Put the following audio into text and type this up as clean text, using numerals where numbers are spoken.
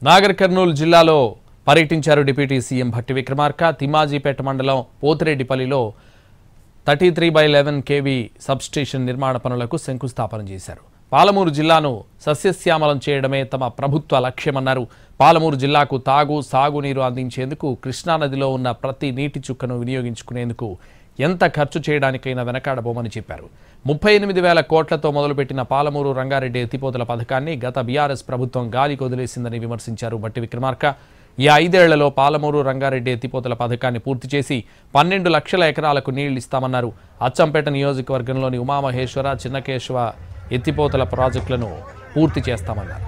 నాగర్ కర్నూలు జిల్లాలో పర్యటించారు deputy CM Bhatti Vikramarka. Thimmajipet మండలం పోతిరెడ్డిపల్లిలో 33/11 kV సబ్స్టేషన్ నిర్మాణ పనులకు శంకుస్థాపన చేశారు. పాలమూరు జిల్లాను సస్యశ్యామలం చేయడమే తమ ప్రభుత్వ లక్ష్యమన్నారు. పాలమూరు జిల్లాకు తాగు సాగునీరు అందించేందుకు కృష్ణానదిలో ఉన్న ప్రతి నీటి చుక్కను వినియోగించుకునేందుకు ఎంత ఖర్చు చేయడానికైనా వెనకాడబోమని చెప్పారు. 38,000 కోట్లతో మొదలుపెట్టిన పాలమూరు రంగారెడ్డి ఎత్తిపోతల పథకాన్ని గత బీఆర్ఎస్ ప్రభుత్వం గాలికి వదిలేసిందని విమర్శించారు భట్టి విక్రమార్క. ఈ 5 ఏళ్లలో పాలమూరు రంగారెడ్డి ఎత్తిపోతల పథకాన్ని పూర్తి చేసి 12 లక్షల ఎకరాలకు నీళ్లు ఇస్తామన్నారు. అచ్చంపేట నియోజకవర్గంలోని ఉమామహేశ్వర, చిన్నకేశవ ఎత్తిపోతల ప్రాజెక్టులను పూర్తి చేస్తామన్నారు.